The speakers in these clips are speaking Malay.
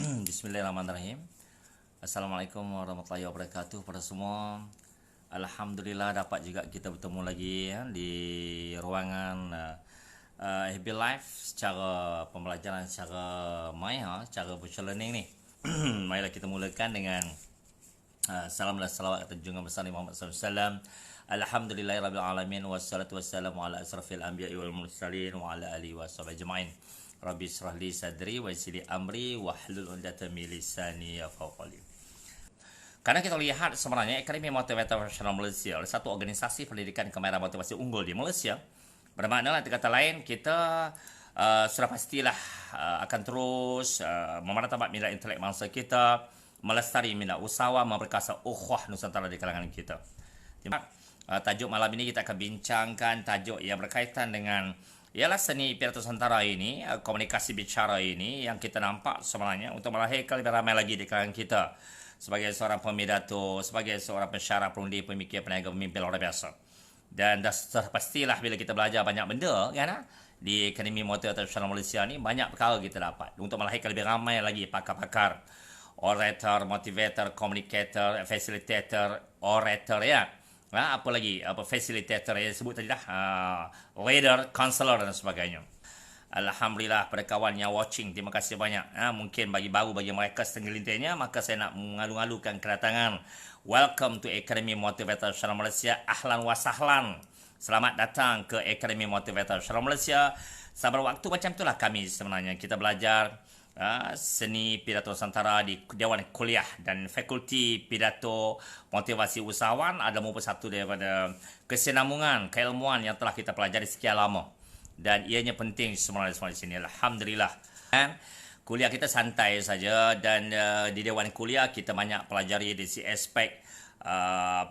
Bismillahirrahmanirrahim. Assalamualaikum warahmatullahi wabarakatuh pada semua. Alhamdulillah dapat juga kita bertemu lagi ya, di ruangan FB Live secara pembelajaran secara maya, secara virtual learning ni. Marilah kita mulakan dengan salam dan salawat atas junjungan besar Muhammad SAW. Alhamdulillahirabbil alamin wassalatu wassalamu ala asrafil anbiya'i wal mursalin wa ala alihi washabihi ajmain. Rabbi shrah li sadri wa yassir li amri wahlul 'uqdatam min lisani yafqahu qawli. Karena kita lihat sebenarnya Akademi Motivator Nasional Malaysia adalah satu organisasi pendidikan kemahiran motivasi unggul di Malaysia. Bermakna dengan kata lain kita sudah pastilah akan terus memartabat minat intelek bangsa kita, melestari minat usahawan, memperkasa ukhuwah Nusantara di kalangan kita. Tajuk malam ini kita akan bincangkan tajuk yang berkaitan dengan ialah seni pidato Nusantara ini, komunikasi bicara ini yang kita nampak sebenarnya untuk melahirkan lebih ramai lagi di kalangan kita sebagai seorang pemidato, sebagai seorang pensyarah, perundi, pemikir, peniaga, pemimpin luar biasa. Dan dah pastilah bila kita belajar banyak benda kan, di Akademi Motivator Nasional Malaysia ni banyak perkara kita dapat untuk melahirkan lebih ramai lagi pakar-pakar, orator, motivator, communicator, facilitator, orator ya. Apa lagi? Facilitator yang sebut tadi dah, leader, counselor dan sebagainya. Alhamdulillah pada kawan yang watching, terima kasih banyak. Mungkin bagi baru, bagi mereka segelintirnya, maka saya nak mengalu-alukan kedatangan. Welcome to Akademi Motivator Nasional Malaysia. Ahlan wa sahlan. Selamat datang ke Akademi Motivator Nasional Malaysia. Sabar waktu macam itulah kami sebenarnya. Kita belajar seni pidato Nusantara di Dewan Kuliah dan Fakulti Pidato Motivasi Usahawan adalah merupakan satu daripada kesinambungan keilmuan yang telah kita pelajari sekian lama dan ianya penting sebenarnya di sini. Alhamdulillah. Kuliah kita santai saja dan di Dewan Kuliah kita banyak pelajari di si aspek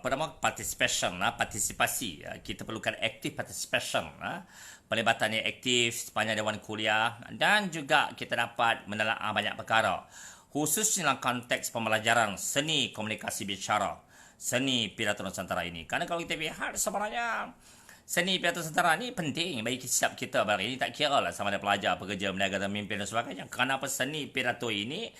pertama participation, partisipasi. Kita perlukan active participation, pelibatan yang aktif sepanjang Dewan Kuliah, dan juga kita dapat menelaah banyak perkara khususnya dalam konteks pembelajaran seni komunikasi bicara, seni pidato Nusantara ini. Karena kalau kita lihat sebenarnya seni pidato Nusantara ini penting bagi setiap kita hari ini, tak kira lah sama ada pelajar, pekerja, peniaga, pemimpin dan sebagainya. Kenapa seni pidato ini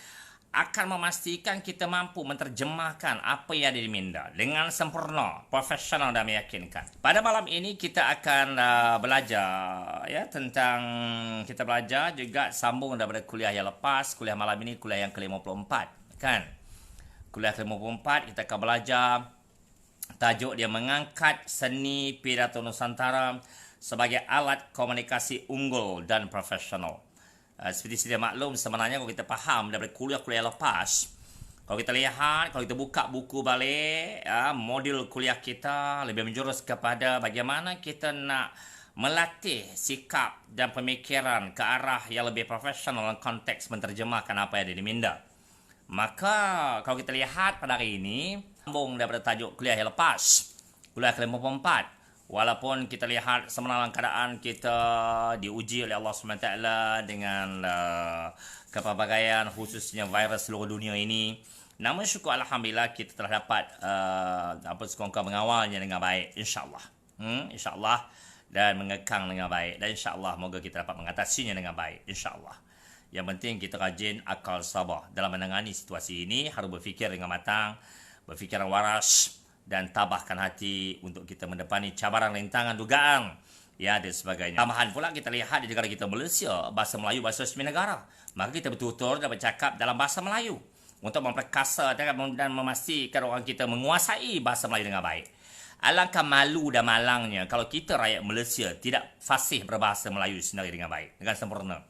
akan memastikan kita mampu menerjemahkan apa yang diminta dengan sempurna, profesional dan meyakinkan. Pada malam ini kita akan belajar ya tentang, kita belajar juga sambung daripada kuliah yang lepas. Kuliah malam ini kuliah yang ke-54 kan. Kuliah ke-54 kita akan belajar tajuk dia mengangkat seni pidato Nusantara sebagai alat komunikasi unggul dan profesional. Seperti sedia maklum sebenarnya kalau kita faham daripada kuliah-kuliah lepas, kalau kita lihat, kalau kita buka buku balik, modul kuliah kita lebih menjurus kepada bagaimana kita nak melatih sikap dan pemikiran ke arah yang lebih profesional dalam konteks menerjemahkan apa yang diminta. Maka kalau kita lihat pada hari ini, sambung daripada tajuk kuliah yang lepas, kuliah ke-54. Walaupun kita lihat sebenarnya keadaan kita diuji oleh Allah SWT dengan kepelbagaian khususnya virus seluruh dunia ini, namun syukur Alhamdulillah kita telah dapat sekurang-kurang mengawalnya dengan baik, insyaAllah. InsyaAllah, dan mengekang dengan baik, dan insyaAllah moga kita dapat mengatasinya dengan baik, insyaAllah. Yang penting kita rajin, akal, sabar dalam menangani situasi ini, harus berfikir dengan matang, berfikiran waras, dan tabahkan hati untuk kita mendepani cabaran, rintangan, dugaan ya dan sebagainya. Tambahan pula kita lihat di negara kita Malaysia, bahasa Melayu bahasa resmi negara. Maka kita betul-betul dapat bercakap dalam bahasa Melayu untuk memperkasa dan memastikan orang kita menguasai bahasa Melayu dengan baik. Alangkah malu dan malangnya kalau kita rakyat Malaysia tidak fasih berbahasa Melayu sendiri dengan baik, dengan sempurna.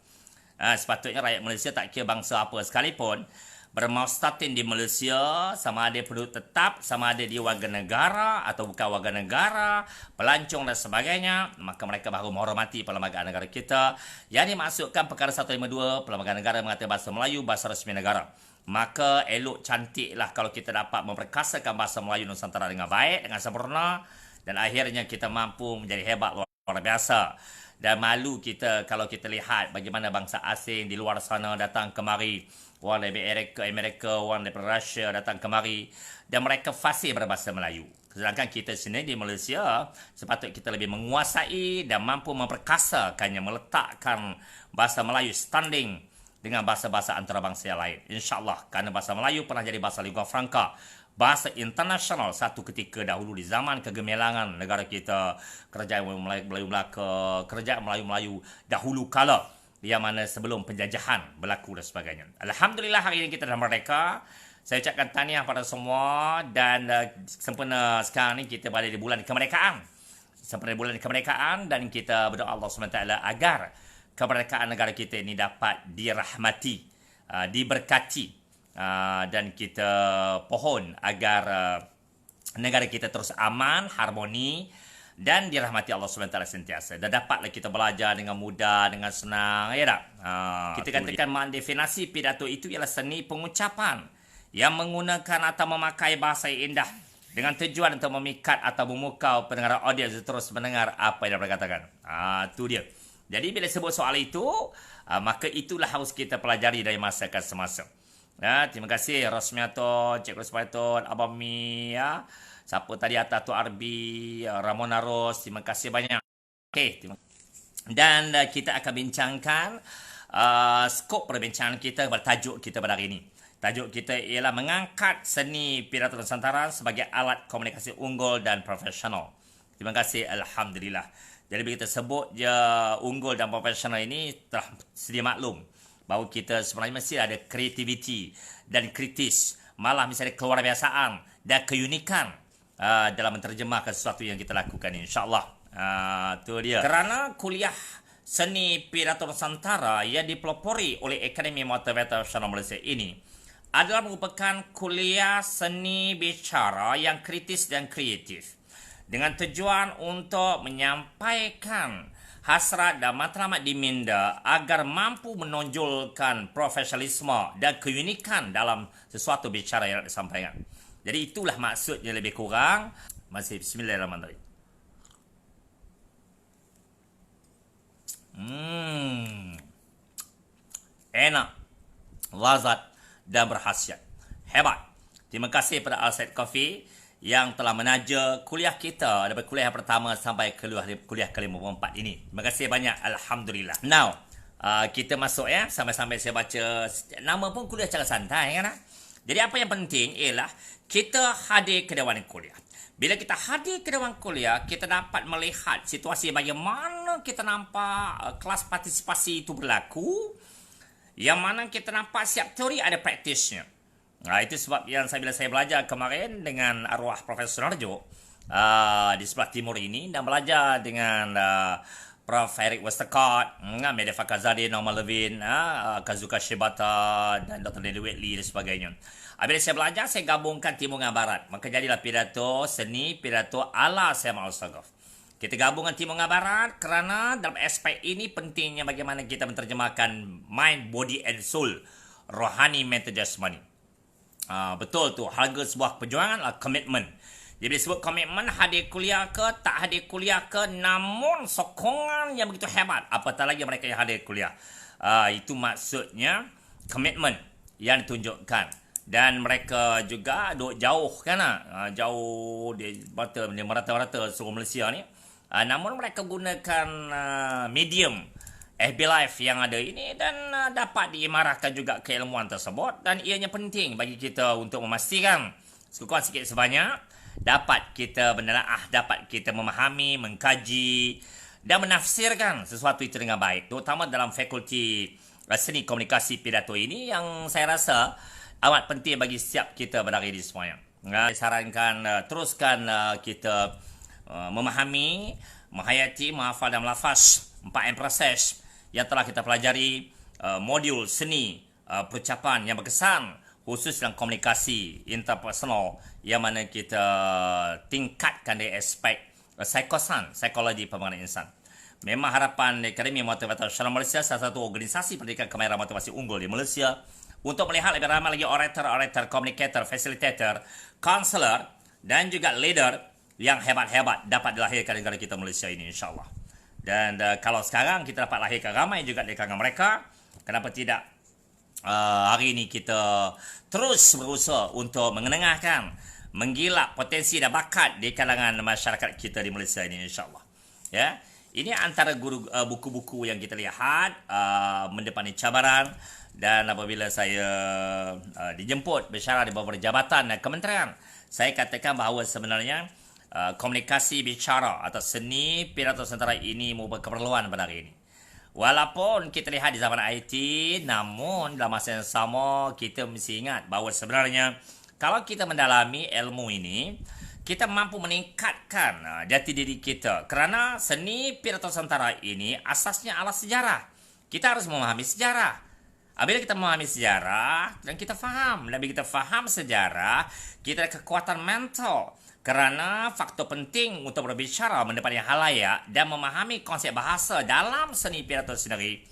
Sepatutnya rakyat Malaysia tak kira bangsa apa sekalipun, bermaustatin di Malaysia, sama ada penduduk tetap, sama ada dia warga negara atau bukan warga negara, pelancong dan sebagainya, maka mereka baru menghormati perlembagaan negara kita. Yang dimaksudkan perkara 152, perlembagaan negara mengatakan bahasa Melayu bahasa resmi negara. Maka elok cantiklah kalau kita dapat memperkasakan bahasa Melayu Nusantara dengan baik, dengan sempurna, dan akhirnya kita mampu menjadi hebat luar biasa. Dan malu kita kalau kita lihat bagaimana bangsa asing di luar sana datang kemari, orang dari Amerika, orang dari Rusia datang kemari, dan mereka fasih berbahasa Melayu. Sedangkan kita sini di Malaysia sepatutnya kita lebih menguasai dan mampu memperkasakannya, meletakkan bahasa Melayu standing dengan bahasa-bahasa antarabangsa yang lain. InsyaAllah, kerana bahasa Melayu pernah jadi bahasa lingua franca, bahasa internasional satu ketika dahulu di zaman kegemilangan negara kita, kerajaan Melayu Melaka, kerajaan Melayu dahulu kala, yang mana sebelum penjajahan berlaku dan sebagainya. Alhamdulillah hari ini kita dah merdeka. Saya ucapkan tahniah pada semua dan sempena sekarang ni kita berada di bulan kemerdekaan. Sempena bulan kemerdekaan dan kita berdoa Allah SWT agar kemerdekaan negara kita ini dapat dirahmati, diberkati, dan kita pohon agar negara kita terus aman, harmoni dan dirahmati Allah SWT sentiasa. Dan dapatlah kita belajar dengan mudah, dengan senang, ya tak? Kita katakan makna definisi pidato itu ialah seni pengucapan yang menggunakan atau memakai bahasa yang indah dengan tujuan untuk memikat atau memukau pendengar audiens terus mendengar apa yang mereka katakan. Itu dia. Jadi bila sebut soal itu, maka itulah harus kita pelajari dari masa ke semasa. Terima kasih Rosmiato, Cik Rosmiato, Abang Mi, siapa tadi atas Tu Arbi, Ramon Aros, terima kasih banyak. Okey, dan kita akan bincangkan skop perbincangan kita, tajuk kita pada hari ini. Tajuk kita ialah mengangkat seni pidato Nusantara sebagai alat komunikasi unggul dan profesional. Terima kasih, Alhamdulillah. Jadi bila kita sebut je unggul dan profesional ini, telah sedia maklum bahawa kita sebenarnya mesti ada kreativiti dan kritis, malah misalnya keluar biasaan dan keunikan dalam menerjemahkan sesuatu yang kita lakukan, insyaAllah. Itu dia. Kerana kuliah seni pidato Nusantara yang dipelopori oleh Akademi Motivator Nasional Malaysia ini adalah merupakan kuliah seni bicara yang kritis dan kreatif dengan tujuan untuk menyampaikan hasrat dan matlamat diminda agar mampu menonjolkan profesionalisme dan keunikan dalam sesuatu bicara yang nak disampaikan. Jadi itulah maksudnya lebih kurang. Masih bismillahirrahmanirrahim. Enak, lazat dan berkhasiat. Hebat. Terima kasih pada Al-Said Coffee yang telah menaja kuliah kita daripada kuliah pertama sampai kuliah ke-54 ini. Terima kasih banyak. Alhamdulillah. Now, kita masuk ya. Sampai-sampai saya baca nama pun kuliah secara santai kan. Jadi apa yang penting ialah kita hadir ke dewan kuliah. Bila kita hadir ke dewan kuliah, kita dapat melihat situasi bagaimana kita nampak kelas partisipasi itu berlaku, yang mana kita nampak siap teori ada praktisnya. Itu sebab yang bila saya belajar kemarin dengan arwah Profesor Sunarjo di sebelah timur ini, dan belajar dengan Prof. Eric Westcott, Mehdi Fakazadeh, Norman Levin, Kazuka Shibata dan Dr. Nelly Whitley dan sebagainya. Bila saya belajar, saya gabungkan timur dengan barat. Maka jadilah pidato seni, pidato ala Syekh Al-Saghaf. Kita gabungkan timur dengan barat kerana dalam aspek ini pentingnya bagaimana kita menterjemahkan mind, body and soul, rohani, mental, jasmani. Betul tu, harga sebuah perjuangan adalah komitmen. Jadi bila sebut komitmen, hadir kuliah ke, tak hadir kuliah ke, namun sokongan yang begitu hebat, apatah lagi mereka yang hadir kuliah. Itu maksudnya komitmen yang ditunjukkan. Dan mereka juga duduk jauh kan, jauh di merata-rata seluruh Malaysia ni. Namun mereka gunakan medium FB Live yang ada ini dan dapat diimarahkan juga keilmuan tersebut, dan ianya penting bagi kita untuk memastikan sekurang sikit sebanyak dapat kita menelaah, dapat kita memahami, mengkaji dan menafsirkan sesuatu itu dengan baik, terutama dalam fakulti seni komunikasi pidato ini yang saya rasa amat penting bagi setiap kita pada hari ini semuanya. Saya sarankan teruskan kita memahami, menghayati, menghafal dan melafaz 4M proses yang telah kita pelajari, modul seni perucapan yang berkesan khusus dalam komunikasi interpersonal, yang mana kita tingkatkan dari aspek psikologi pembangunan insan. Memang harapan Akademi Motivator Nasional Malaysia, salah satu organisasi pendidikan kemahiran motivasi unggul di Malaysia, untuk melihat lebih ramai lagi orator, communicator, facilitator, counselor dan juga leader yang hebat-hebat dapat dilahirkan di negara kita Malaysia ini, insyaAllah. Dan kalau sekarang kita dapat lahirkan ramai juga di kalangan mereka, kenapa tidak hari ini kita terus berusaha untuk mengenengahkan, menggilap potensi dan bakat di kalangan masyarakat kita di Malaysia ini, insyaAllah. Ya, ini antara buku-buku yang kita lihat mendepani cabaran Dan apabila saya dijemput bersyarah di beberapa jabatan dan kementerian, saya katakan bahawa sebenarnya komunikasi bicara atau seni pidato nusantara ini merupakan keperluan pada hari ini. Walaupun kita lihat di zaman IT, namun dalam masa yang sama kita mesti ingat bahawa sebenarnya kalau kita mendalami ilmu ini, kita mampu meningkatkan jati diri kita. Kerana seni pidato nusantara ini asasnya adalah sejarah. Kita harus memahami sejarah. Apabila kita memahami sejarah dan kita faham, dan bila kita faham sejarah, kita ada kekuatan mental. Kerana faktor penting untuk berbicara mendepani halayak dan memahami konsep bahasa dalam seni pidato sendiri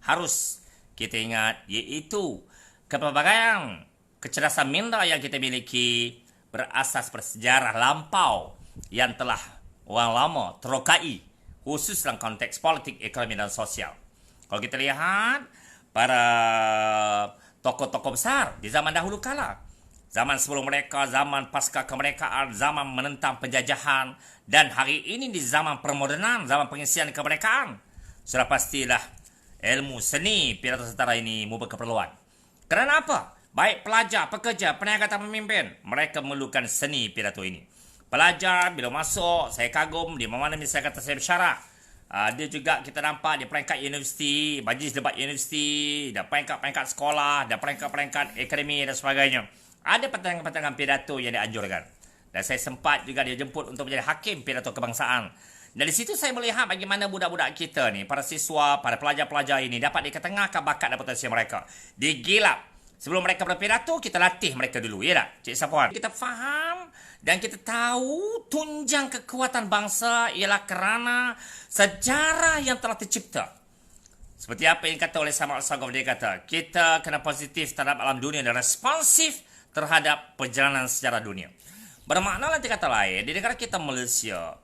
harus kita ingat, iaitu kepelbagaian kecerdasan minda yang kita miliki berasas bersejarah lampau yang telah orang lama terokai, khusus dalam konteks politik, ekonomi dan sosial. Kalau kita lihat para tokoh-tokoh besar di zaman dahulu kala, zaman sebelum mereka, zaman pasca kemerdekaan, zaman menentang penjajahan, dan hari ini di zaman permodernan, zaman pengisian kemerdekaan, sudah pastilah ilmu seni pidato nusantara ini merupakan keperluan. Kerana apa? Baik pelajar, pekerja, peniaga atau pemimpin, mereka memerlukan seni pidato ini. Pelajar bila masuk, saya kagum di mana saya kata saya bersyarah. Dia juga kita nampak di peringkat universiti, majlis debat universiti, dan peringkat-peringkat sekolah, dan peringkat-peringkat akademi dan sebagainya. Ada pertandingan-pertandingan pidato yang dianjurkan. Dan saya sempat juga dia jemput untuk menjadi hakim pidato kebangsaan. Dan di situ saya melihat bagaimana budak-budak kita ni, para siswa, para pelajar-pelajar ini dapat diketengahkan bakat dan potensi mereka. Digilap. Sebelum mereka berpidato, kita latih mereka dulu. Ya tak, Cik Sapuan? Kita faham dan kita tahu tunjang kekuatan bangsa ialah kerana sejarah yang telah tercipta. Seperti apa yang kata oleh Samuel Sagov, dia kata, kita kena positif terhadap alam dunia dan responsif terhadap perjalanan sejarah dunia. Bermakna nanti kata lain, di negara kita Malaysia,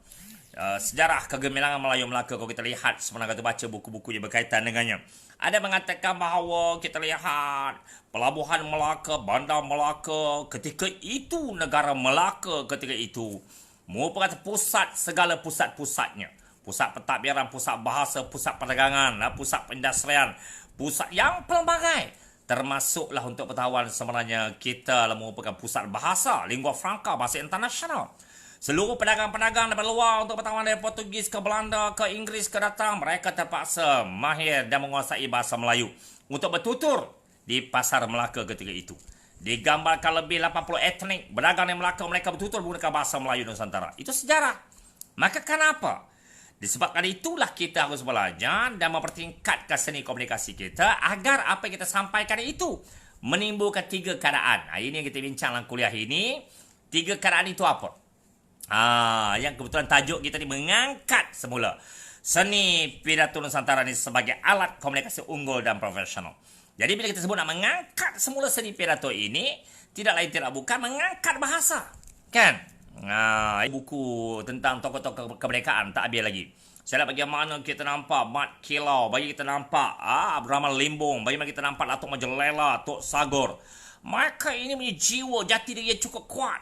sejarah kegemilangan Melayu Melaka, kalau kita lihat sebenarnya kita baca buku-buku yang berkaitan dengannya, ada mengatakan bahawa kita lihat pelabuhan Melaka, bandar Melaka, ketika itu negara Melaka ketika itu merupakan pusat segala pusat-pusatnya. Pusat pentadbiran, pusat bahasa, pusat perdagangan, pusat perindustrian, pusat yang pelbagai. Termasuklah untuk pengetahuan sebenarnya kita merupakan pusat bahasa, lingua franca, bahasa internasional. Seluruh pedagang-pedagang dari luar untuk pengetahuan dari Portugis ke Belanda ke Inggeris ke datang, mereka terpaksa mahir dan menguasai bahasa Melayu untuk bertutur di pasar Melaka ketika itu. Digambarkan lebih 80 etnik berdagang di Melaka, mereka bertutur menggunakan bahasa Melayu Nusantara. Itu sejarah. Maka kenapa? Disebabkan itulah kita harus belajar dan mempertingkatkan seni komunikasi kita agar apa yang kita sampaikan itu menimbulkan 3 keadaan. Ini yang kita bincang dalam kuliah ini. 3 keadaan itu apa? Yang kebetulan tajuk kita ni mengangkat semula seni pidato Nusantara ni sebagai alat komunikasi unggul dan profesional. Jadi bila kita sebut nak mengangkat semula seni pidato ini, tidak lain tidak bukan mengangkat bahasa. Kan? Buku tentang tokoh-tokoh kemerdekaan tak habis lagi. Saya lihat bagaimana kita nampak Mat Kilau, bagi kita nampak Abdurrahman Limbong, bagi kita nampak Datuk Majelela, Tok Sagor. Mereka ini punya jiwa jati diri yang cukup kuat.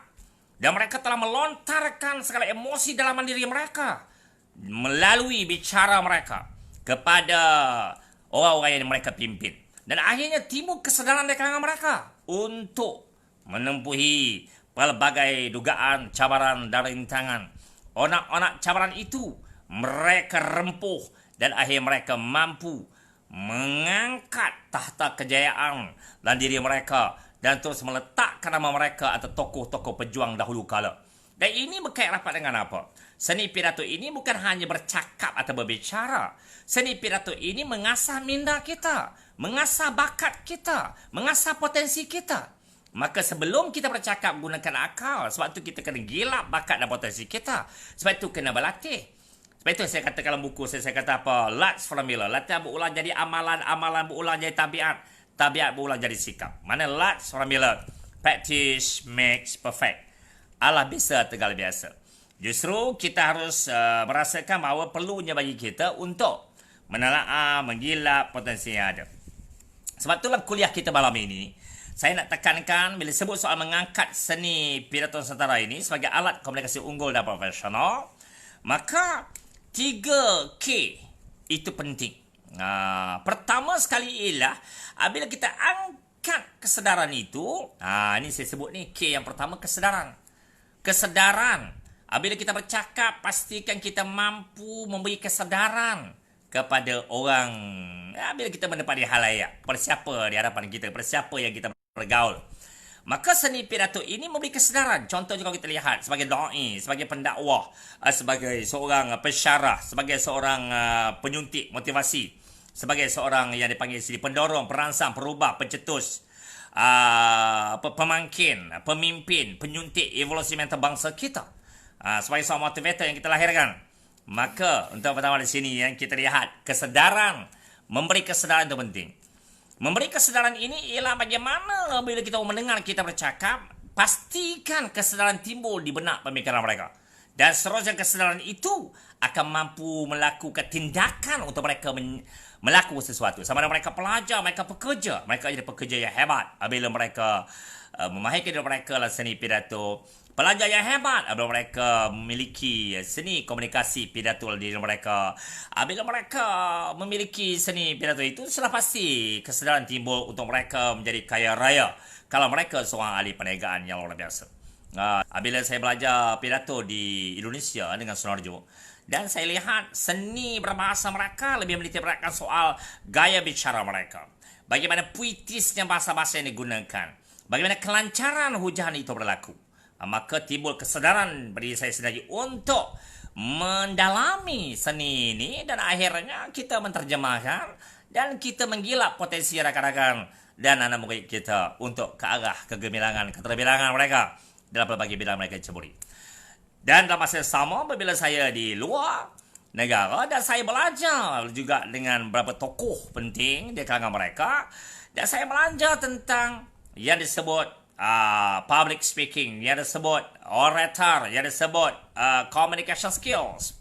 Dan mereka telah melontarkan segala emosi dalam diri mereka melalui bicara mereka kepada orang-orang yang mereka pimpin. Dan akhirnya timbul kesadaran di kalangan mereka untuk menempuhi pelbagai dugaan, cabaran dan rintangan. Onak-onak cabaran itu mereka rempuh dan akhirnya mereka mampu mengangkat tahta kejayaan dalam diri mereka dan terus meletakkan nama mereka atau tokoh-tokoh pejuang dahulu kala. Dan ini berkait rapat dengan apa? Seni pidato ini bukan hanya bercakap atau berbicara. Seni pidato ini mengasah minda kita, mengasah bakat kita, mengasah potensi kita. Maka sebelum kita bercakap gunakan akal. Sebab itu kita kena gilap bakat dan potensi kita. Sebab itu kena berlatih. Sebab itu saya kata dalam buku saya kata apa? Lats formula. Latihan berulang jadi amalan, amalan berulang jadi tabiat, tabiat berulang jadi sikap. Mana Lats formula? Practice makes perfect. Alah bisa tegal biasa. Justru kita harus merasakan bahawa perlunya bagi kita untuk menelaah, menggilap potensi yang ada. Sebab itulah kuliah kita malam ini, saya nak tekankan bila sebut soal mengangkat seni pidato Nusantara ini sebagai alat komunikasi unggul dan profesional, maka 3K itu penting. Pertama sekali ialah bila kita angkat kesedaran itu, ini saya sebut ni K yang pertama, kesedaran. Kesedaran. Bila kita bercakap, pastikan kita mampu memberi kesedaran kepada orang. Bila kita mendapati halayak, kepada siapa di hadapan kita, kepada siapa yang kita bergaul. Maka seni pidato ini memberi kesedaran. Contohnya kalau kita lihat sebagai da'i, sebagai pendakwah, sebagai seorang pensyarah, sebagai seorang penyuntik motivasi, sebagai seorang yang dipanggil sini pendorong, perangsang, perubah, pencetus, pemangkin, pemimpin, penyuntik evolusi mental bangsa kita. Sebagai seorang motivator yang kita lahirkan. Maka untuk pertama di sini yang kita lihat kesedaran, memberi kesedaran itu penting. Memberi kesedaran ini ialah bagaimana bila kita mendengar kita bercakap, pastikan kesedaran timbul di benak pemikiran mereka. Dan seterusnya kesedaran itu akan mampu melakukan tindakan untuk mereka melakukan sesuatu. Sama ada mereka pelajar, mereka pekerja. Mereka jadi pekerja yang hebat bila mereka memahirkan diri mereka lah seni pidato. Pelajar yang hebat apabila mereka memiliki seni komunikasi pidato diri mereka. Bila mereka memiliki seni pidato itu, sudah pasti kesedaran timbul untuk mereka menjadi kaya raya kalau mereka seorang ahli perniagaan yang luar biasa. Bila saya belajar pidato di Indonesia dengan Sunarjo, dan saya lihat seni berbahasa mereka lebih menitik beratkan soal gaya bicara mereka. Bagaimana puitisnya bahasa-bahasa yang digunakan. Bagaimana kelancaran hujahan itu berlaku. Maka timbul kesedaran bagi saya sendiri untuk mendalami seni ini, dan akhirnya kita menterjemahkan dan kita menggilap potensi rakan-rakan dan anak murid kita untuk ke arah kegemilangan, keterbilangan mereka dalam berbagai bidang mereka ceburi. Dan dalam masa yang sama, apabila saya di luar negara dan saya belajar juga dengan beberapa tokoh penting di kalangan mereka, dan saya belajar tentang yang disebut public speaking, yang disebut orator, yang disebut communication skills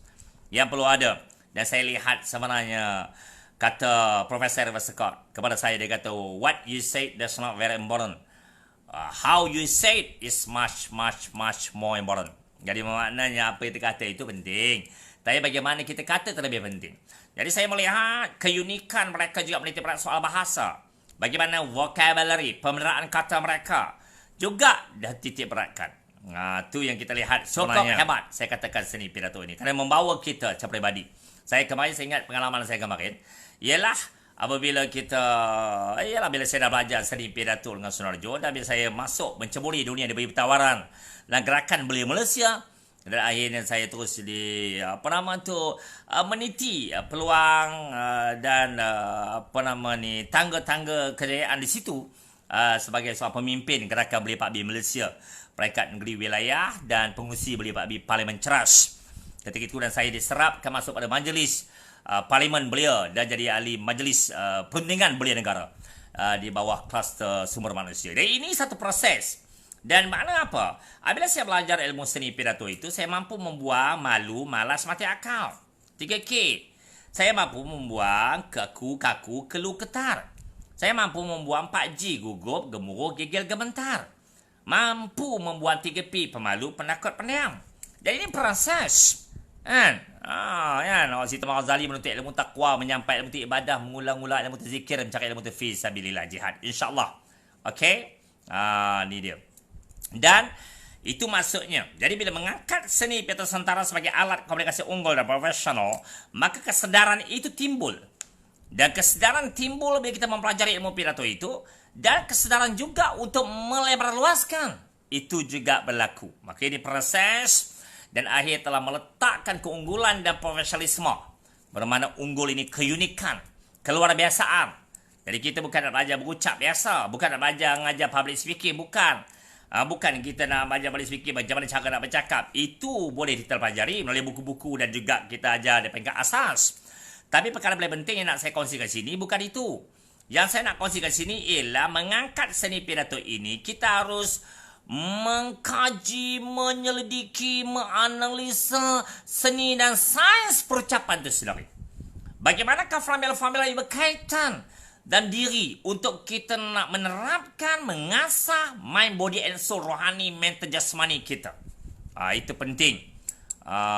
yang perlu ada. Dan saya lihat sebenarnya kata Profesor Scott kepada saya, dia kata what you say that's not very important, how you say it is much more important. Jadi maknanya apa yang kita kata itu penting, tapi bagaimana kita kata terlebih penting. Jadi saya melihat keunikan mereka juga menitik berat soal bahasa. Bagaimana vocabulary, pemeneraan kata mereka juga dah titik beratkan. Itu yang kita lihat sebenarnya hebat saya katakan seni pidato ini, kerana membawa kita secara pribadi. Saya ingat pengalaman saya kemarin ialah apabila bila saya dah belajar seni pidato dengan Sunarjo, dan bila saya masuk menceburi dunia diberi tawaran dan gerakan Belia Malaysia, dan akhirnya saya terus meniti peluang dan tangga-tangga kejayaan di situ. Sebagai seorang pemimpin gerakan Belia Pak B Malaysia, peringkat negeri wilayah dan pengurusi Belia Pak B Parlimen Ceras. Ketika itu dan saya diserapkan masuk pada majlis Parlimen Belia dan jadi ahli majlis perundingan belia negara di bawah kluster sumber manusia. Dan ini satu proses. Dan makna apa? Bila saya belajar ilmu seni pidato itu, saya mampu membuang malu, malas, mati akal. 3K. Saya mampu membuang kaku, keluh ketar. Saya mampu membuang 4G, gugup, gemuruh, gigil, gementar. Mampu membuang 3P, pemalu, penakut, pendiam. Dan ini proses. Kan? Siti Maghazali menuntut ilmu taqwa, menyampai ilmu ibadah, mengulang-ulang ilmu zikir, mencari ilmu fi sabilillah, jihad. InsyaAllah. Okay? Ni dia. Dan itu maksudnya. Jadi bila mengangkat seni pidato Nusantara sebagai alat komunikasi unggul dan profesional, maka kesedaran itu timbul. Dan kesedaran timbul bila kita mempelajari ilmu pidato itu, dan kesedaran juga untuk melebarluaskan itu juga berlaku. Maka ini proses dan akhir telah meletakkan keunggulan dan profesionalisme. Bermakna unggul ini keunikan, keluarbiasaan. Jadi kita bukan nak belajar berucap biasa, bukan nak belajar mengajar public speaking, bukan. Bukan kita nak belajar public speaking macam mana cara nak bercakap. Itu boleh kita pelajari melalui buku-buku dan juga kita ajar dari peringkat asas. Tapi perkara paling penting yang nak saya kongsikan sini bukan itu. Yang saya nak kongsikan sini ialah mengangkat seni pidato ini, kita harus mengkaji, menyelidiki, menganalisa seni dan sains perucapan itu sendiri. Bagaimanakah formula-formula yang berkaitan dan diri untuk kita nak menerapkan, mengasah mind, body and soul, rohani, mental, jasmani kita. Itu penting.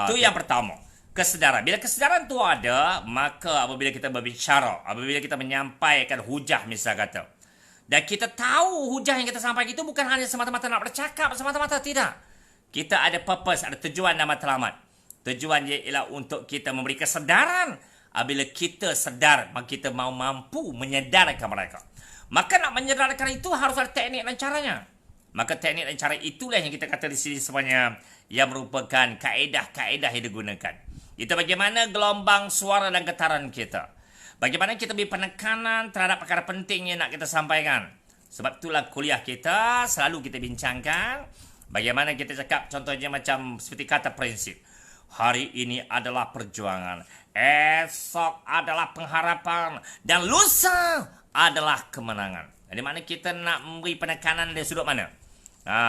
Itu yang pertama. Kesedaran. Bila kesedaran tu ada, maka apabila kita berbicara, apabila kita menyampaikan hujah misal kata, dan kita tahu hujah yang kita sampaikan itu bukan hanya semata-mata nak bercakap, semata-mata tidak. Kita ada purpose, ada tujuan dan matlamat. Tujuan dia ialah untuk kita memberi kesedaran. Apabila kita sedar, maka kita mampu menyedarkan mereka. Maka nak menyedarkan itu harus ada teknik dan caranya. Maka teknik dan cara itulah yang kita kata di sini semuanya yang merupakan kaedah-kaedah yang digunakan. Itu bagaimana gelombang suara dan getaran kita. Bagaimana kita beri penekanan terhadap perkara penting yang nak kita sampaikan. Sebab itulah kuliah kita selalu kita bincangkan. Bagaimana kita cakap contohnya macam seperti kata prinsip. Hari ini adalah perjuangan. Esok adalah pengharapan. Dan lusa adalah kemenangan. Jadi mana kita nak memberi penekanan dari sudut mana?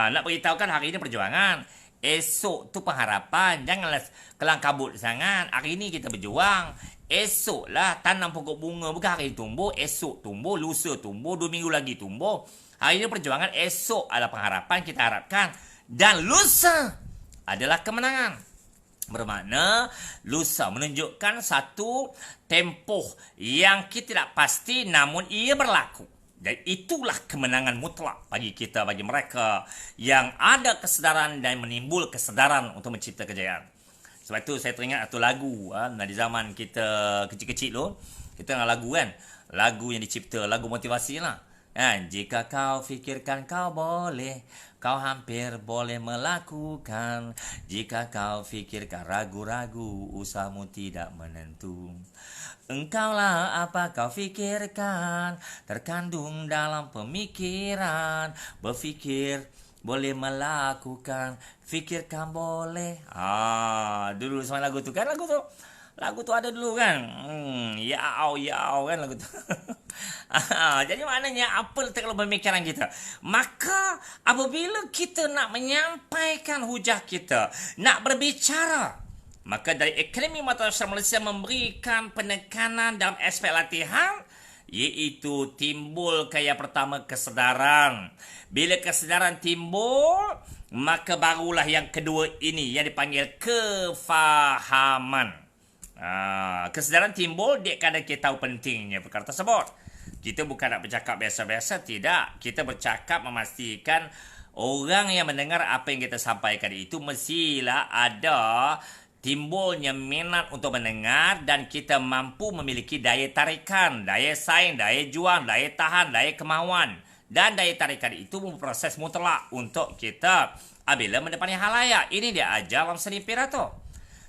Nak beritahukan hari ini perjuangan. Esok tu pengharapan. Janganlah kelang kabut sangat. Hari ini kita berjuang. Esoklah tanam pokok bunga. Bukan hari ini tumbuh. Esok tumbuh. Lusa tumbuh. 2 minggu lagi tumbuh. Hari ini perjuangan. Esok adalah pengharapan kita harapkan. Dan lusa adalah kemenangan. Bermakna lusa menunjukkan satu tempoh yang kita tidak pasti namun ia berlaku. Dan itulah kemenangan mutlak bagi kita, bagi mereka yang ada kesedaran dan menimbul kesedaran untuk mencipta kejayaan. Sebab itu saya teringat satu lagu di zaman kita kecil-kecil tu. Kita dengar lagu kan. Lagu yang dicipta, lagu motivasi lah. Jika kau fikirkan kau boleh, kau hampir boleh melakukan. Jika kau fikirkan ragu-ragu, usahamu tidak menentu. Engkaulah apa kau fikirkan, terkandung dalam pemikiran. Berfikir boleh melakukan, fikirkan boleh. Dulu sama lagu tu kan, lagu tu ada dulu kan. Yau kan lagu tu. Jadi maknanya apa letak dalam pemikiran kita? Maka apabila kita nak menyampaikan hujah kita, nak berbicara, maka dari Akademi Mata Malaysia memberikan penekanan dalam aspek latihan, iaitu timbul yang pertama kesedaran. Bila kesedaran timbul, maka barulah yang kedua ini yang dipanggil kefahaman. Kesedaran timbul dia kadang kita tahu pentingnya perkara tersebut. Kita bukan nak bercakap biasa-biasa, tidak. Kita bercakap memastikan orang yang mendengar apa yang kita sampaikan itu mestilah ada timbulnya minat untuk mendengar dan kita mampu memiliki daya tarikan, daya saing, daya juang, daya tahan, daya kemauan. Dan daya tarikan itu proses mutlak untuk kita apabila mendepani halayak. Ini dia ajar dalam seni pidato.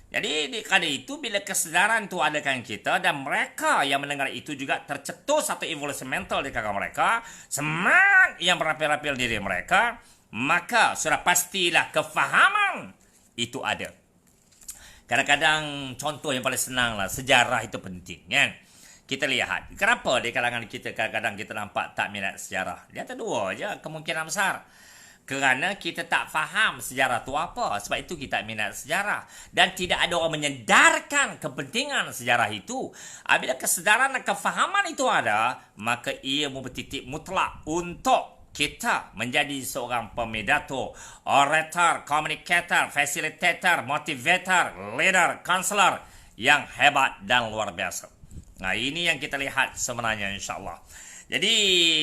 Jadi kerana itu bila kesedaran itu adakan kita dan mereka yang mendengar itu juga tercetus satu evolusi mental di kakak mereka, semangat yang berapi-api diri mereka, maka sudah pastilah kefahaman itu ada. Kadang-kadang contoh yang paling senang lah, sejarah itu penting kan. Kita lihat, kenapa di kalangan kita kadang-kadang kita nampak tak minat sejarah? Dia ada dua je kemungkinan besar. Kerana kita tak faham sejarah tu apa. Sebab itu kita minat sejarah. Dan tidak ada orang menyedarkan kepentingan sejarah itu. Apabila kesedaran dan kefahaman itu ada, maka ia memberi titik mutlak untuk kita menjadi seorang pemidato, orator, communicator, facilitator, motivator, leader, counselor yang hebat dan luar biasa. Nah, ini yang kita lihat sebenarnya insyaAllah. Jadi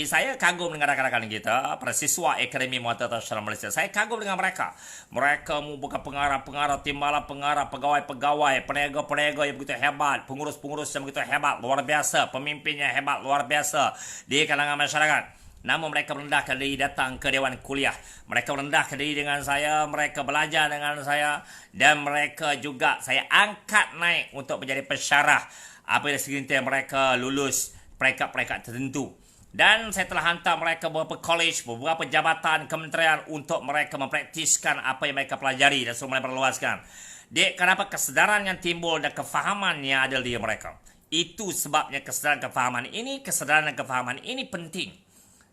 saya kagum dengan rakan-rakan kita, para siswa Akademi Muatar Nasional Malaysia. Saya kagum dengan mereka. Mereka membuka pengarah-pengarah, timbalan pengarah, pegawai-pegawai, peniaga-peniaga yang begitu hebat, pengurus-pengurus yang begitu hebat, luar biasa, pemimpinnya hebat, luar biasa di kalangan masyarakat. Namun mereka merendahkan diri datang ke Dewan Kuliah. Mereka merendahkan diri dengan saya, mereka belajar dengan saya, dan mereka juga saya angkat naik untuk menjadi pensyarah apabila segelintir mereka lulus peringkat-peringkat tertentu. Dan saya telah hantar mereka beberapa college, beberapa jabatan kementerian untuk mereka mempraktiskan apa yang mereka pelajari dan semua diperluaskan. Kenapa kesedaran yang timbul dan kefahaman yang ada di mereka. Itu sebabnya kesedaran dan kefahaman ini penting.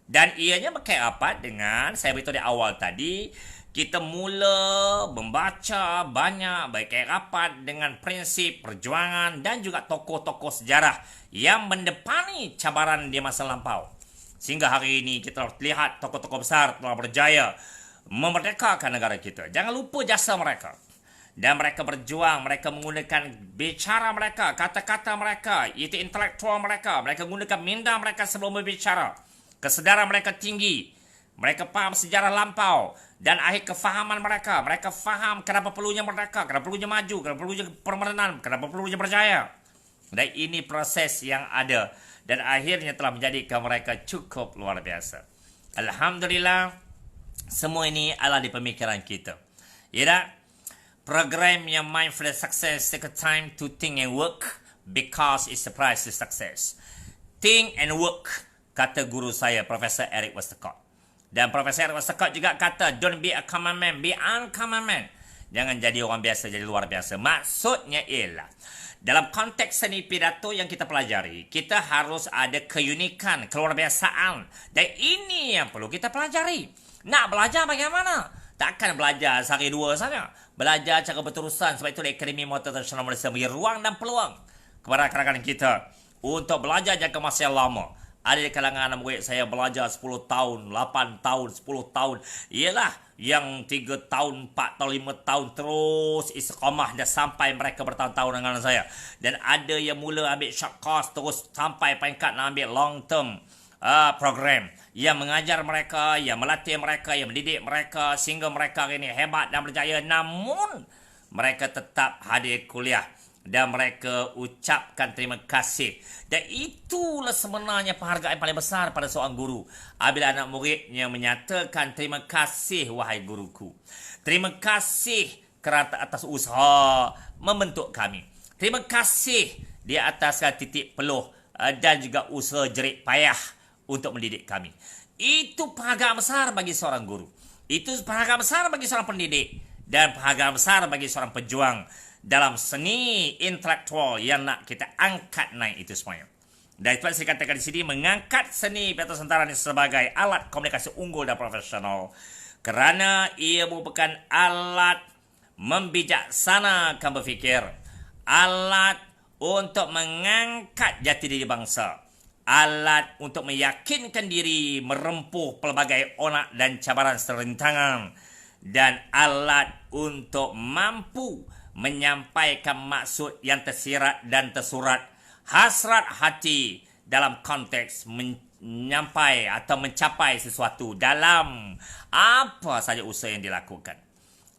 Dan ianya berkaitan dengan, saya beritahu di awal tadi, kita mula membaca banyak baik rapat dengan prinsip perjuangan dan juga tokoh-tokoh sejarah yang mendepani cabaran di masa lampau. Sehingga hari ini kita lihat tokoh-tokoh besar telah berjaya memerdekakan negara kita. Jangan lupa jasa mereka. Dan mereka berjuang, mereka menggunakan bicara mereka, kata-kata mereka, itu intelektual mereka. Mereka menggunakan minda mereka sebelum berbicara. Kesedaran mereka tinggi. Mereka faham sejarah lampau. Dan akhir kefahaman mereka. Mereka faham kenapa perlunya mereka, kenapa perlunya maju, kenapa perlunya permainan, kenapa perlunya berjaya. Dan ini proses yang ada. Dan akhirnya telah menjadikan mereka cukup luar biasa. Alhamdulillah, semua ini adalah di pemikiran kita. Ya tak? Program yang Mindful Success take a time to think and work because it's the price to success. Think and work, kata guru saya, Profesor Eric Westcott. Dan Profesor Eric Westcott juga kata, don't be a common man, be uncommon man. Jangan jadi orang biasa, jadi luar biasa. Maksudnya ialah, dalam konteks seni pidato yang kita pelajari, kita harus ada keunikan, keluar biasaan. Dan ini yang perlu kita pelajari. Nak belajar bagaimana? Takkan belajar sehari dua saja. Belajar cara berterusan. Sebab itu Akademi Motor Internasional Malaysia beri ruang dan peluang kepada rakan-rakan kita untuk belajar jangka masa yang lama. Ada di kalangan anak murid saya belajar 10 tahun, 8 tahun, 10 tahun. Ialah yang 3 tahun, 4 tahun, 5 tahun terus istiqamah dan sampai mereka bertahun-tahun dengan saya. Dan ada yang mula ambil short course terus sampai peringkat nak ambil long term program yang mengajar mereka, yang melatih mereka, yang mendidik mereka sehingga mereka ini hebat dan berjaya. Namun mereka tetap hadir kuliah dan mereka ucapkan terima kasih. Dan itulah sebenarnya penghargaan paling besar pada seorang guru, apabila anak muridnya menyatakan terima kasih wahai guruku. Terima kasih kerana atas usaha membentuk kami. Terima kasih di atas titik peluh dan juga usaha jerit payah untuk mendidik kami. Itu penghargaan besar bagi seorang guru. Itu penghargaan besar bagi seorang pendidik. Dan penghargaan besar bagi seorang pejuang dalam seni intelektual yang nak kita angkat naik itu semuanya. Dan itu saya katakan di sini, mengangkat seni pidato sentara ini sebagai alat komunikasi unggul dan profesional. Kerana ia merupakan alat membijaksanakan berfikir. Alat untuk mengangkat jati diri bangsa. Alat untuk meyakinkan diri merempuh pelbagai onak dan cabaran serintangan. Dan alat untuk mampu menyampaikan maksud yang tersirat dan tersurat, hasrat hati dalam konteks menyampai atau mencapai sesuatu dalam apa saja usaha yang dilakukan.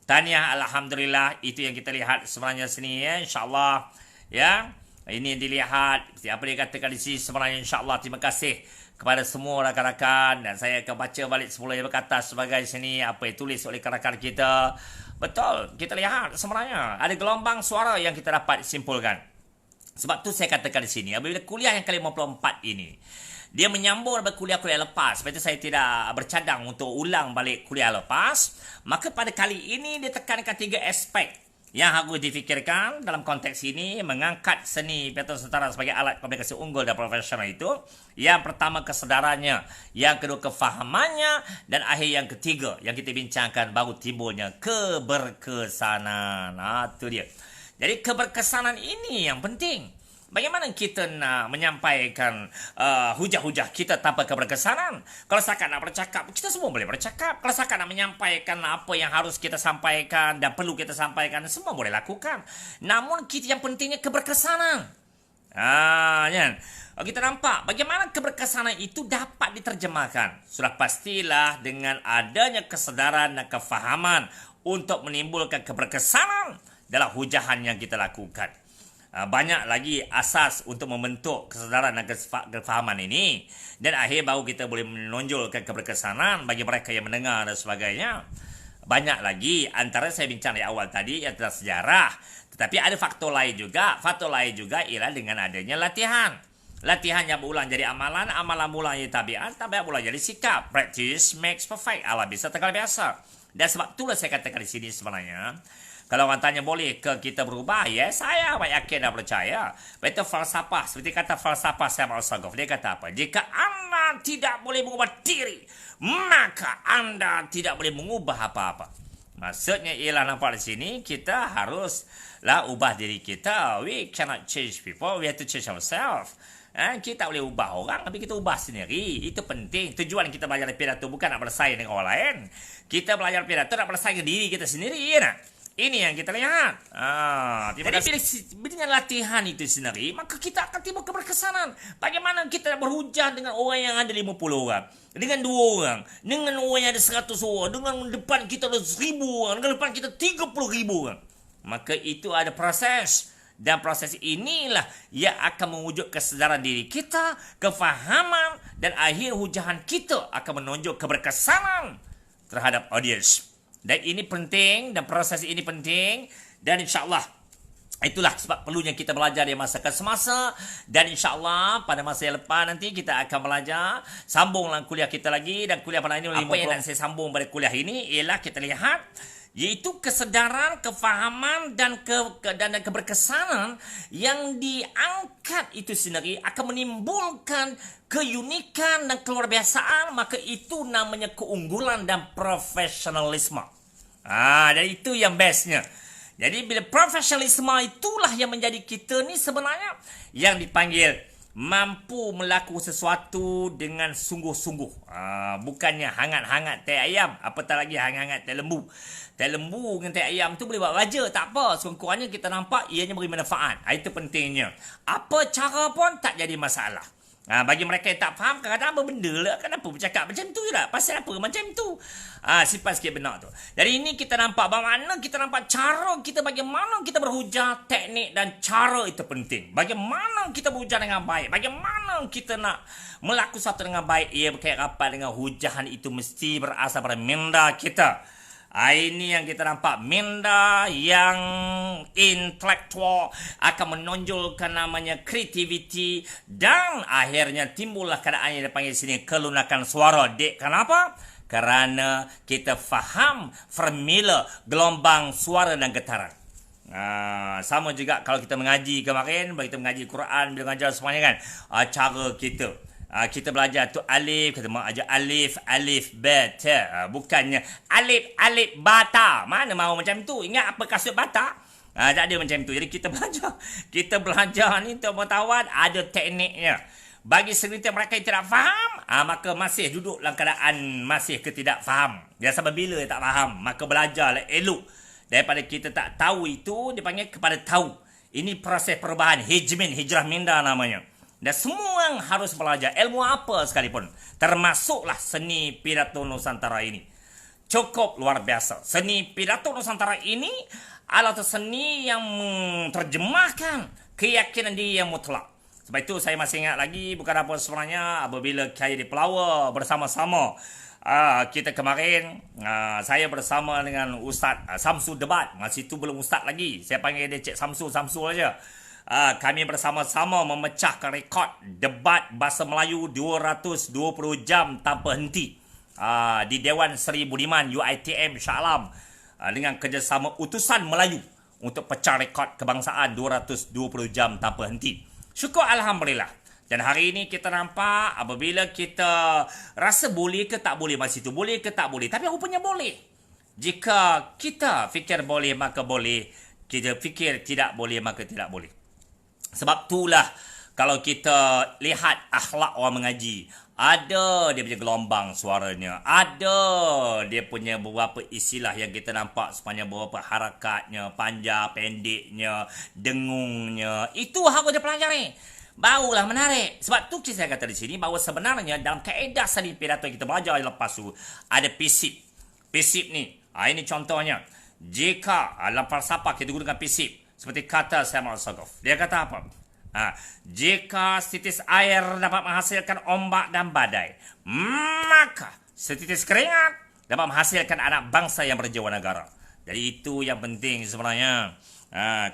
Tahniah, alhamdulillah, itu yang kita lihat sebenarnya sini ya, insya-Allah ya. Ini yang dilihat, apa dia katakan di sini sebenarnya, insya-Allah. Terima kasih kepada semua rakan-rakan, dan saya akan baca balik semula yang berkata sebagai sini apa yang tulis oleh rakan-rakan kita. Betul, kita lihat sebenarnya ada gelombang suara yang kita dapat simpulkan. Sebab tu saya katakan di sini, apabila kuliah yang ke-54 ini, dia menyambung kuliah-kuliah lepas. Sebab itu saya tidak bercadang untuk ulang balik kuliah lepas. Maka pada kali ini dia tekankan 3 aspek yang harus difikirkan dalam konteks ini, mengangkat seni pidato sentara sebagai alat komunikasi unggul dan profesional itu. Yang pertama kesedarannya, yang kedua kefahamannya, dan akhir yang ketiga yang kita bincangkan baru timbulnya keberkesanan. Itu dia. Jadi keberkesanan ini yang penting. Bagaimana kita nak menyampaikan hujah-hujah kita tanpa keberkesanan? Kalau setakat nak bercakap, kita semua boleh bercakap. Kalau setakat nak menyampaikan apa yang harus kita sampaikan dan perlu kita sampaikan, semua boleh lakukan. Namun kita yang pentingnya keberkesanan. Kan? Kita nampak bagaimana keberkesanan itu dapat diterjemahkan. Sudah pastilah dengan adanya kesedaran dan kefahaman untuk menimbulkan keberkesanan dalam hujahan yang kita lakukan. Banyak lagi asas untuk membentuk kesedaran dan kefahaman ini. Dan akhir baru kita boleh menonjolkan keberkesanan bagi mereka yang mendengar dan sebagainya. Banyak lagi, antara saya bincang di awal tadi yang tentang sejarah. Tetapi ada faktor lain juga. Faktor lain juga ialah dengan adanya latihan. Latihan yang berulang jadi amalan, amalan berulang jadi tabiat, tabiat berulang jadi sikap. Practice makes perfect. Allah bisa tegal biasa. Dan sebab itulah saya katakan di sini sebenarnya, kalau orang tanya boleh ke kita berubah, ya saya yakin dan percaya. Itu falsafah, seperti kata falsafah Syekh Al-Sagof. Dia kata apa? Jika anda tidak boleh mengubah diri, maka anda tidak boleh mengubah apa-apa. Maksudnya ialah nampak di sini, kita haruslah ubah diri kita. We cannot change people, we have to change ourselves. Kita boleh ubah orang, tapi kita ubah sendiri. Itu penting. Tujuan kita belajar pidato bukan nak bersaing dengan orang lain. Kita belajar pidato nak bersaing dengan diri kita sendiri, ya nak? Ini yang kita lihat. Jadi dengan latihan itu sendiri, maka kita akan timbul keberkesanan. Bagaimana kita berhujah dengan orang yang ada 50 orang, dengan 2 orang, dengan orang yang ada 100 orang, dengan depan kita ada 1000 orang, dengan depan kita 30.000 orang. Maka itu ada proses. Dan proses inilah yang akan mewujud kesedaran diri kita, kefahaman, dan akhir hujahan kita akan menunjuk keberkesanan terhadap audiens. Dan ini penting, dan proses ini penting, dan insyaAllah itulah sebab perlunya kita belajar di masa ke semasa. Dan insyaAllah pada masa yang lepas nanti kita akan belajar, sambunglah kuliah kita lagi. Dan kuliah pada ini, apa yang nak saya sambung pada kuliah ini ialah kita lihat, yaitu kesedaran, kefahaman, dan keberkesanan yang diangkat itu sendiri akan menimbulkan keunikan dan keluarbiasaan. Maka itu namanya keunggulan dan profesionalisme. Dan itu yang bestnya. Jadi bila profesionalisme itulah yang menjadi kita ni sebenarnya yang dipanggil mampu melakukan sesuatu dengan sungguh-sungguh. Bukannya hangat-hangat teh ayam, apatah lagi hangat-hangat teh lembu. Teh lembu dengan teh ayam tu boleh buat raja, tak apa. Sekurang-kurangnya kita nampak ianya beri manfaat. Itu pentingnya. Apa cara pun tak jadi masalah. Bagi mereka yang tak faham, kadang-kadang apa benda lah, kenapa bercakap macam tu je lah, pasal apa macam tu. Simpan sikit benar tu. Jadi ini kita nampak bagaimana kita nampak cara kita, bagaimana kita berhujah, teknik dan cara itu penting. Bagaimana kita berhujah dengan baik, bagaimana kita nak melakukan sesuatu dengan baik. Ia berkait rapat dengan hujahan itu mesti berasal pada minda kita. Ini yang kita nampak, minda yang intelektual akan menonjolkan namanya kreativiti, dan akhirnya timbullah keadaan yang dipanggil sini kelunakan suara. Dek, kenapa? Kerana kita faham formula gelombang suara dan getaran. Sama juga kalau kita mengaji kemarin, kita mengaji Quran, bila mengajar semuanya kan, cara kita belajar tu alif, kita mengajar alif bata, bukannya alif bata. Mana mau macam tu? Ingat apa kasut bata? Tak ada macam tu. Jadi kita belajar ni untuk pengetahuan, ada tekniknya. Bagi segelintir mereka yang tidak faham, maka masih duduk dalam keadaan masih ketidakfaham. Dan sampai bila tak faham, maka belajarlah elok. Daripada kita tak tahu itu, dipanggil kepada tahu. Ini proses perubahan, hijrah minda namanya. Dan semua yang harus belajar ilmu apa sekalipun, termasuklah seni pidato Nusantara ini. Cukup luar biasa. Seni pidato Nusantara ini adalah seni yang terjemahkan keyakinan diri yang mutlak. Sebab itu saya masih ingat lagi, bukan apa sebenarnya, apabila Kiai di Pelawar bersama-sama, kita kemarin, saya bersama dengan Ustaz Samsu Debat. Masih itu belum Ustaz lagi, saya panggil dia Cik Samsu aja. Kami bersama-sama memecahkan rekod debat bahasa Melayu 220 jam tanpa henti di Dewan Seri Budiman UiTM Shah Alam, dengan kerjasama utusan Melayu untuk pecah rekod kebangsaan 220 jam tanpa henti. Syukur Alhamdulillah. Dan hari ini kita nampak, apabila kita rasa boleh ke tak boleh masa itu, boleh ke tak boleh, tapi rupanya boleh. Jika kita fikir boleh maka boleh, kita fikir tidak boleh maka tidak boleh. Sebab itulah kalau kita lihat akhlak orang mengaji, ada dia punya gelombang suaranya, ada dia punya beberapa istilah yang kita nampak sepanjang beberapa harakatnya, panjang, pendeknya, dengungnya. Itu harus dia pelajari. Barulah menarik. Sebab tu saya kata di sini bahawa sebenarnya dalam kaedah seni pidato yang kita belajar lepas tu ada pisip. Pisip ni, ini contohnya. Jika dalam falsafah kita gunakan pisip, seperti kata Samuel Sogov. Dia kata apa? Jika setitis air dapat menghasilkan ombak dan badai, maka setitis keringat dapat menghasilkan anak bangsa yang berjiwa negara. Jadi itu yang penting sebenarnya.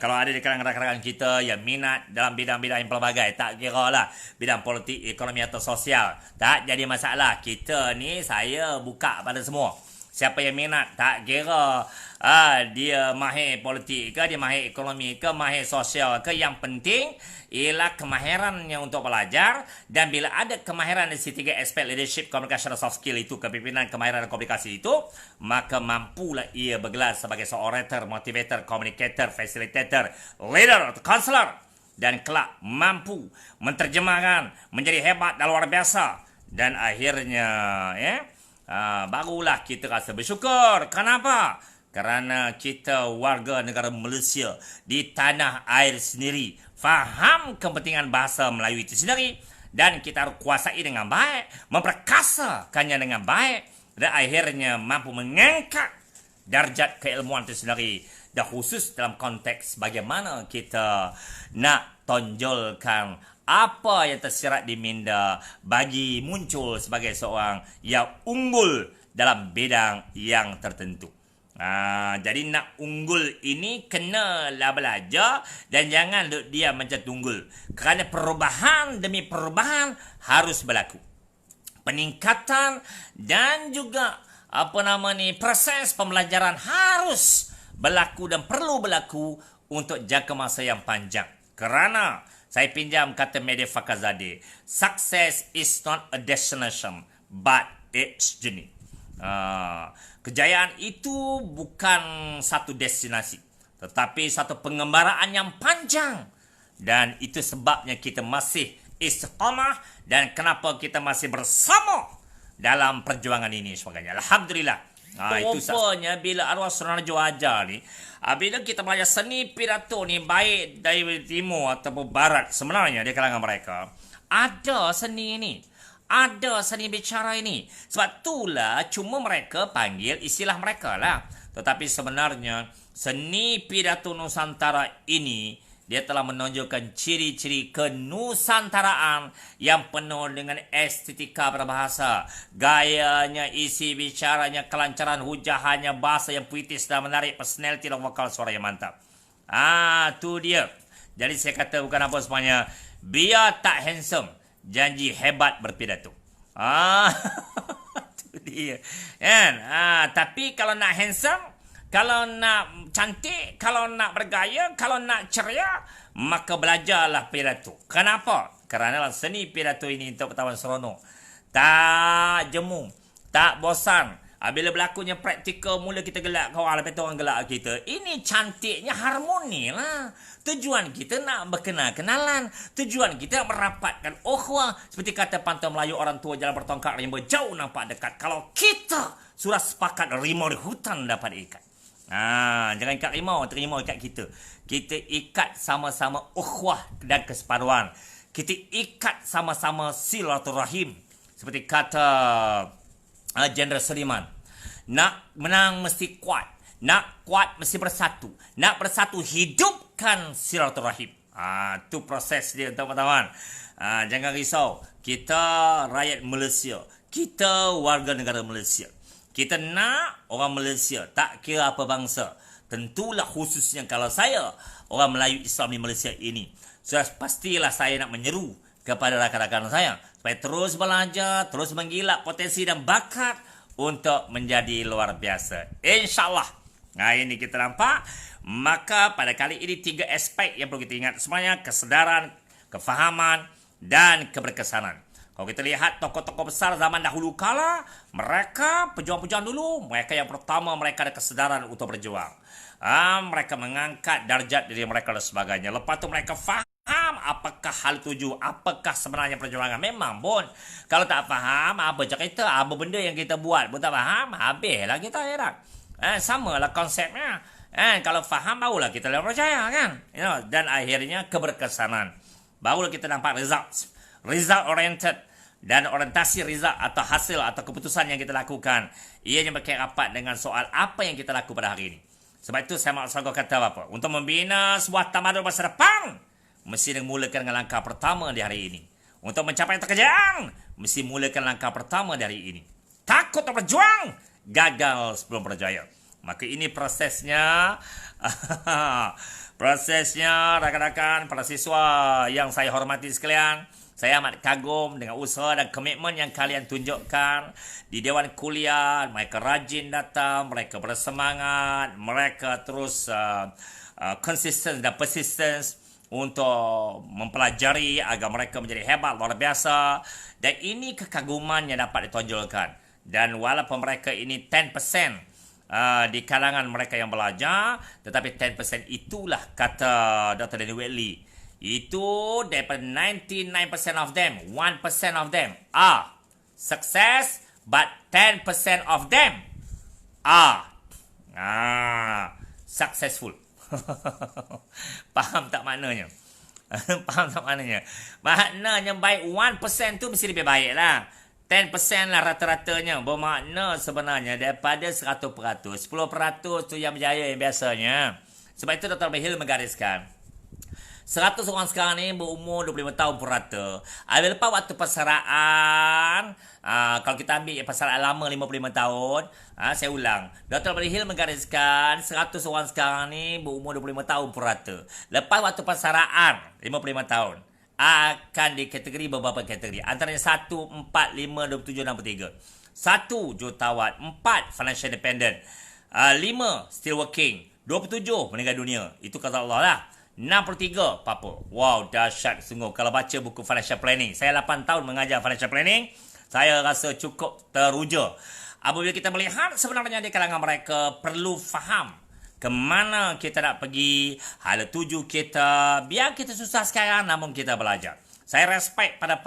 Kalau ada di kalangan rakan-rakan kita yang minat dalam bidang-bidang yang pelbagai, tak kira lah bidang politik, ekonomi atau sosial, tak jadi masalah. Kita ni saya buka pada semua. Siapa yang minat, tak kira dia mahir politik ke, dia mahir ekonomi ke, mahir sosial ke, yang penting ialah kemahirannya untuk belajar. Dan bila ada kemahiran di tiga aspek leadership, communication, soft skill itu, kepimpinan, kemahiran dan komunikasi itu, maka mampulah ia bergelar sebagai seorang orator, motivator, communicator, facilitator, leader atau counselor, dan kelak mampu menterjemahkan menjadi hebat dan luar biasa. Dan akhirnya barulah kita rasa bersyukur. Kenapa? kerana kita warga negara Malaysia di tanah air sendiri faham kepentingan bahasa Melayu itu sendiri dan kita harus kuasai dengan baik, memperkasakannya dengan baik dan akhirnya mampu mengangkat darjat keilmuan itu sendiri dan khusus dalam konteks bagaimana kita nak tonjolkan apa yang tersirat di minda bagi muncul sebagai seorang yang unggul dalam bidang yang tertentu. Jadi nak unggul ini kenalah belajar dan jangan duduk diam macam tunggul. Kerana perubahan demi perubahan harus berlaku. Peningkatan dan juga proses pembelajaran harus berlaku dan perlu berlaku untuk jangka masa yang panjang. Kerana saya pinjam kata Mehdi Fakhrizadeh, success is not a destination but it's journey. Kejayaan itu bukan satu destinasi, tetapi satu pengembaraan yang panjang. Dan itu sebabnya kita masih istiqamah dan kenapa kita masih bersama dalam perjuangan ini sebagainya. Alhamdulillah. Itu rupanya bila arwah Sunan ajar ni, bila kita belajar seni pidato ni baik dari timur ataupun barat sebenarnya di kalangan mereka, ada seni ini. Ada seni bicara ini. Sebab itulah cuma mereka panggil istilah mereka lah. Tetapi sebenarnya seni pidato Nusantara ini dia telah menunjukkan ciri-ciri kenusantaraan yang penuh dengan estetika berbahasa. Gayanya, isi bicaranya, kelancaran hujahannya, bahasa yang puitis dan menarik, personality dan vokal suara yang mantap. Tu dia. Jadi saya kata bukan apa semuanya. Biar tak handsome, janji hebat berpidato. Itu dia. Kan? Tapi kalau nak handsome, kalau nak cantik, kalau nak bergaya, kalau nak ceria, maka belajarlah pidato. Kenapa? Kerana seni pidato ini untuk ketahuan seronok. Tak jemu, tak bosan. Bila berlakunya praktikal, mula kita gelak kawan, lepas tu orang gelak kita. Ini cantiknya harmoni lah. Tujuan kita nak berkenal-kenalan. Tujuan kita merapatkan ukhuwah. Seperti kata pantun Melayu, orang tua jalan bertongkar, rimba jauh nampak dekat. Kalau kita sudah sepakat rimau di hutan dapat ikat. Jangan ikat rimau, terima ikat kita. Kita ikat sama-sama ukhuwah dan kesepaduan. Kita ikat sama-sama silaturahim. Seperti kata Jenderal Sudirman, nak menang mesti kuat, nak kuat mesti bersatu, nak bersatu hidupkan silaturahim. Itu proses dia teman-teman. Jangan risau, kita rakyat Malaysia, kita warga negara Malaysia. Kita nak orang Malaysia, tak kira apa bangsa. Tentulah khususnya kalau saya orang Melayu Islam di Malaysia ini, sudah pastilah saya nak menyeru kepada rakan-rakan saya supaya terus belajar, terus menggilak potensi dan bakat untuk menjadi luar biasa. InsyaAllah. Ini kita nampak. Maka pada kali ini 3 aspek yang perlu kita ingat semuanya. Kesedaran, kefahaman dan keberkesanan. Kalau kita lihat tokoh-tokoh besar zaman dahulu kala, mereka pejuang-pejuang dulu, mereka yang pertama mereka ada kesedaran untuk berjuang. Mereka mengangkat darjat diri mereka dan sebagainya. Lepas tu mereka faham apakah hal tuju, apakah sebenarnya perjuangan. Memang pun kalau tak faham apa cerita, apa benda yang kita buat pun tak faham, habislah kita ya tak. Sama lah konsepnya. Kalau faham barulah kita boleh percaya kan. Dan akhirnya keberkesanan. Barulah kita nampak result oriented. Dan orientasi result atau hasil atau keputusan yang kita lakukan, ianya berkait rapat dengan soal apa yang kita lakukan pada hari ini. Sebab itu saya maksud kata apa? Untuk membina sebuah tamadun masa depan, mesti dimulakan dengan langkah pertama di hari ini. Untuk mencapai pekerjaan, mesti mulakan langkah pertama di hari ini. Takut untuk berjuang, gagal sebelum berjaya. Maka ini prosesnya. Prosesnya rakan-rakan, para siswa yang saya hormati sekalian. Saya amat kagum dengan usaha dan komitmen yang kalian tunjukkan di Dewan Kuliah. Mereka rajin datang, mereka bersemangat, mereka terus konsisten dan persistence untuk mempelajari agar mereka menjadi hebat, luar biasa. Dan ini kekaguman yang dapat ditonjolkan. Dan walaupun mereka ini 10% di kalangan mereka yang belajar, tetapi 10% itulah kata Dr. Danny Whitley. Itu daripada 99% of them, 1% of them are success, but 10% of them are Successful. Faham tak maknanya? Faham tak maknanya? Maknanya baik 1% tu mesti lebih baik lah. 10% lah rata-ratanya. Bermakna sebenarnya daripada 100%, 10% tu yang berjaya yang biasanya. Sebab itu Dr. Bahil menggariskan 100 orang sekarang ni berumur 25 tahun pun rata. Lepas waktu persaraan, kalau kita ambil persaraan lama 55 tahun, saya ulang. Dr. Bahil menggariskan 100 orang sekarang ni berumur 25 tahun pun rata. Lepas waktu persaraan 55 tahun, akan dikategori beberapa kategori. Antaranya 1, 4, 5, 27, 63. 1, jutawan. 4, financial independent. 5, still working. 27, meninggal dunia. Itu kata Allah lah. 63, apa-apa. Wow, dahsyat sungguh. Kalau baca buku financial planning. Saya 8 tahun mengajar financial planning. Saya rasa cukup teruja. Apabila kita melihat sebenarnya di kalangan mereka perlu faham ke mana kita nak pergi, hala tuju kita. Biar kita susah sekarang, namun kita belajar. Saya respect pada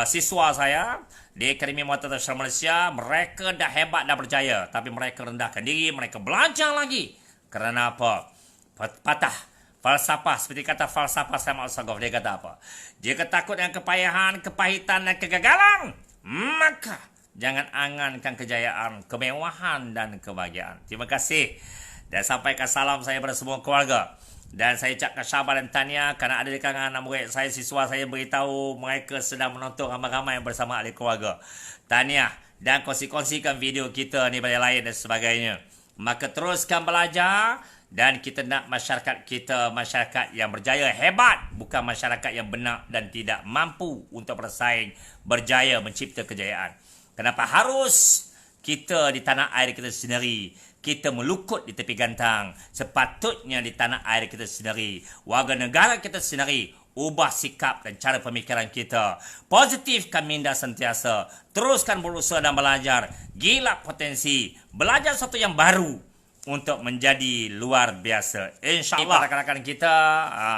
siswa saya di Akademi Muatat Nasional Malaysia. Mereka dah hebat, dah berjaya. Tapi mereka rendahkan diri, mereka belajar lagi. Kerana apa? Patah falsafah, seperti kata falsafah Sam Al-Sagaf. Dia kata apa? Jika takut dengan kepayahan, kepahitan dan kegagalan, maka jangan angankan kejayaan, kemewahan dan kebahagiaan. Terima kasih dan sampaikan salam saya pada semua keluarga. Dan saya ucapkan syabas dan tahniah kerana ada di kalangan anak murid saya, siswa saya beritahu mereka sedang menonton ramai-ramai bersama ahli keluarga. Tahniah dan kongsi-kongsikan video kita ni pada lain dan sebagainya. Maka teruskan belajar. Dan kita nak masyarakat kita masyarakat yang berjaya, hebat, bukan masyarakat yang benar dan tidak mampu untuk bersaing, berjaya mencipta kejayaan. Kenapa harus kita di tanah air kita sendiri, kita melukut di tepi gantang? Sepatutnya di tanah air kita sendiri, warga negara kita sendiri, ubah sikap dan cara pemikiran kita. Positifkan minda sentiasa, teruskan berusaha dan belajar, gila potensi, belajar sesuatu yang baru untuk menjadi luar biasa. InsyaAllah rakan-rakan kita,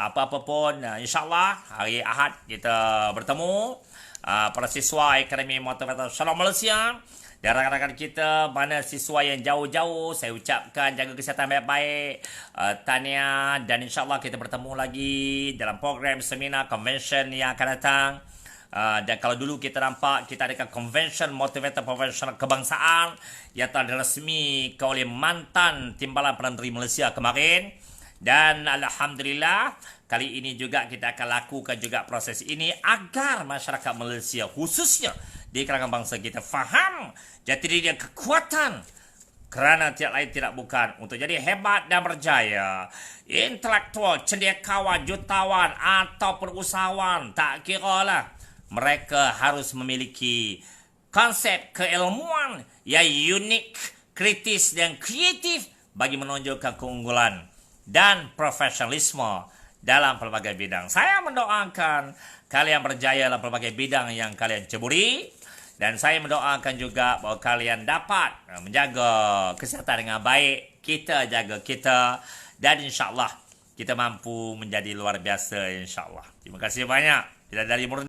apa-apa pun, insyaAllah hari Ahad kita bertemu. Para siswa Akademi Muatat Nasional Malaysia dan rakan-rakan kita, mana siswa yang jauh-jauh, saya ucapkan jaga kesihatan baik-baik, tahniah, dan insyaAllah kita bertemu lagi dalam program seminar convention yang akan datang. Dan kalau dulu kita nampak kita adakan convention motivator profesional kebangsaan yang telah diresmikan oleh mantan Timbalan Perdana Menteri Malaysia kemarin, dan alhamdulillah kali ini juga kita akan lakukan juga proses ini agar masyarakat Malaysia khususnya di kalangan bangsa kita faham jati diri dan kekuatan, kerana tiada lain tidak bukan untuk jadi hebat dan berjaya, intelektual, cendekiawan, jutawan ataupun usahawan, tak kira lah. Mereka harus memiliki konsep keilmuan yang unik, kritis dan kreatif bagi menonjolkan keunggulan dan profesionalisme dalam pelbagai bidang. Saya mendoakan kalian berjaya dalam pelbagai bidang yang kalian ceburi, dan saya mendoakan juga bahawa kalian dapat menjaga kesihatan dengan baik, kita jaga kita, dan insyaAllah kita mampu menjadi luar biasa insyaAllah. Terima kasih banyak. Tidak dari